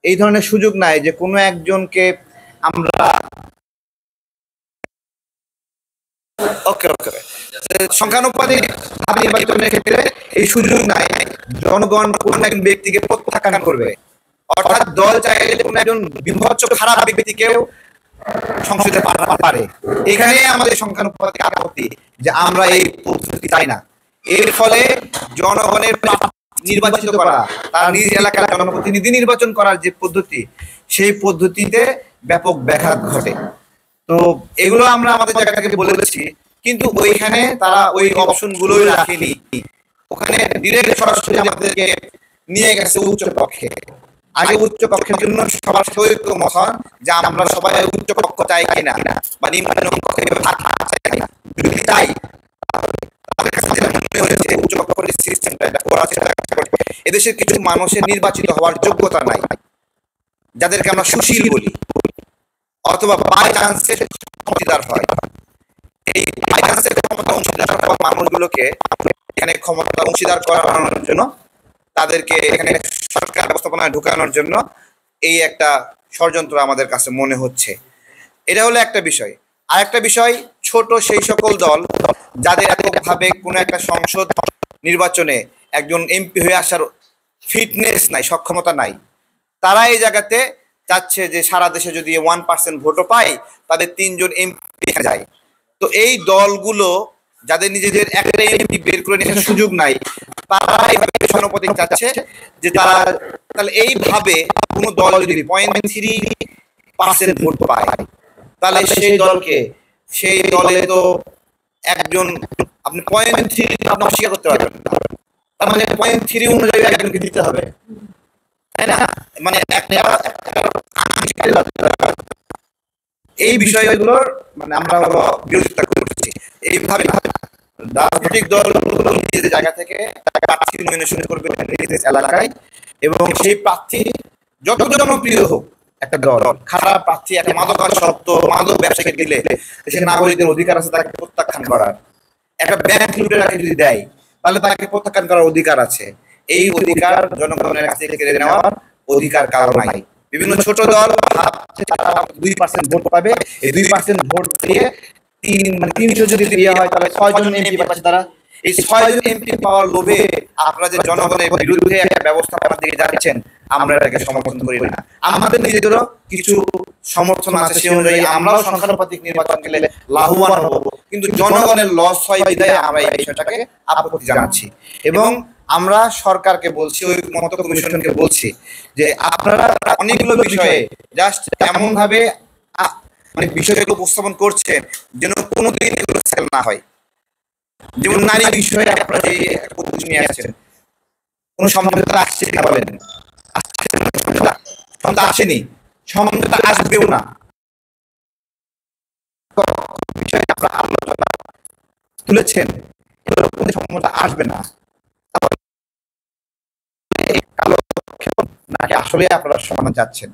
এই ধরনের সুযোগ নাই যে কোনো একজনকে আমরা ওকে ওকে সংখ্যানুপাতিক ভাবে নির্বাচনের ক্ষেত্রে এই সুযোগ নাই জনগণ কোনো একজন ব্যক্তিকে প্রত্যাখ্যান করবে, অর্থাৎ দল চাইলে কোনো একজন বিভৎস খারাপ ব্যক্তিকেও সংসদে পাঠাতে পারে। এখানে আমাদের সংখ্যানুপাতিক আপত্তি যে আমরা এই পদ্ধতি চাই না। এর ফলে জনগণের নির্বাচিত করা, তার নিজ এলাকার জনপ্রতিনিধি নির্বাচন করার যে পদ্ধতি, সেই পদ্ধতিতে ব্যাপক ব্যাঘাত ঘটে। তো এগুলো আমরা আমাদের জায়গা থেকে বলেছি, কিন্তু ওইখানে তারা ওই অপশন গুলোই রাখেনি। ওখানে ডিরেক্ট সরাসরি আমাদেরকে নিয়ে গেছে উচ্চ কক্ষে। আগে উচ্চ কক্ষের জন্য সবার সৈক্য মহান যে আমরা সবাই উচ্চ কক্ষ চাই কিনা বা নিম্ন কক্ষে চাই কিনা। যদি চাই উচ্চ কক্ষের সিস্টেমটা এদেশের কিছু মানুষের নির্বাচিত হওয়ার যোগ্যতা নাই, যাদেরকে আমরা সুশীল বলি, অথবা বাই চান্সের অংশীদার হয়। এই বাই চান্সের ক্ষমতা অংশীদার হওয়া মানুষগুলোকে এখানে ক্ষমতা অংশীদার করানোর জন্য, তাদেরকে এখানে সরকার ব্যবস্থাপনায় ঢুকানোর জন্য এই একটা ষড়যন্ত্র আমাদের কাছে মনে হচ্ছে। এটা হলো একটা বিষয়। আর একটা বিষয়, ছোট সেই সকল দল যাদের এককভাবে কোনো একটা সংসদ নির্বাচনে একজন এমপি হয়ে আসার ফিটনেস নাই, সক্ষমতা নাই, তারা এই জায়গাতে চাচ্ছে যে সারা দেশে যদি 1% ভোটও পায় তাদের 3 জন এমপি যায়। তো এই দলগুলো যাদের নিজেদের একটা এমপি বের করে নেওয়ার সুযোগ নাই, তারা এইভাবে জনপ্রতিনিধি চাচ্ছে যে তারা তাহলে এইভাবে কোনো দল যদি 0.3% ভোট পায়, তাহলে সেই দলে তো একজন আপনি 0.3 আপনি অস্বীকার করতে পারবেন না, তার মানে 0.3 অনুযায়ী একজনকে দিতে হবে, তাই না? মানে এই বিষয়গুলোর মানে আমরা বিরোধিতা করছি। এইভাবে রাজনৈতিক দলগুলো নিজেদের জায়গা থেকে প্রার্থী নমিনেশন করবে নিজ এলাকায়, এবং সেই প্রার্থী যত জনপ্রিয় হোক, একটা দল খারাপ প্রার্থী একটা মাদকাসক্ত মাদক ব্যবসায়ীকে দিলে দেশের নাগরিকদের অধিকার আছে তাকে প্রত্যাখ্যান করার। একটা ব্যাংক লুটেরাকে যদি দেয় তাহলে তাকে প্রত্যাখ্যান করার অধিকার আছে। এই অধিকার জনগণের কাছ থেকে কেড়ে নেওয়ার অধিকার কারো নাই। বিভিন্ন ছোট দল তারা 2% ভোট পাবে, এই 2% ভোট দিয়ে 300 যদি দিয়ে হয় তাহলে 6 জন এমপি পাচ্ছে তারা। এই 6 জন এমপি পাওয়ার লোভে আপনারা যে জনগণের বিরুদ্ধে একটা ব্যবস্থাপনার দিকে যাচ্ছেন, আমরা এটাকে সমর্থন করি না। আমাদের নিজেদেরও কিছু সমর্থন আছে, সেই অনুযায়ী আমরাও সংখ্যানুপাতিক নির্বাচন গেলে লাভবান হব, কিন্তু জনগণের লস হয় বিধায় আমরা এই বিষয়টাকে আপত্তি জানাচ্ছি। এবং আমরা সরকারকে বলছি, ওই মত কমিশনকে বলছি যে আপনারা অনেকগুলো বিষয়ে জাস্ট এমন ভাবে মানে বিষয়গুলো উপস্থাপন করছেন যেন কোনোদিন এগুলো সেল না হয়। যেমন নারী বিষয়ে আপনারা যে পদ্ধতি নিয়ে আসছেন, কোন সমঝোতা আসছে কিনা বলেন? সমঝোতা আসেনি, সমঝোতা আসবেও না। বিষয়ে আপনারা আলোচনা তুলেছেন, সমঝোতা আসবে না। নাকি আসলে আপনারা সমাধান চাচ্ছেন?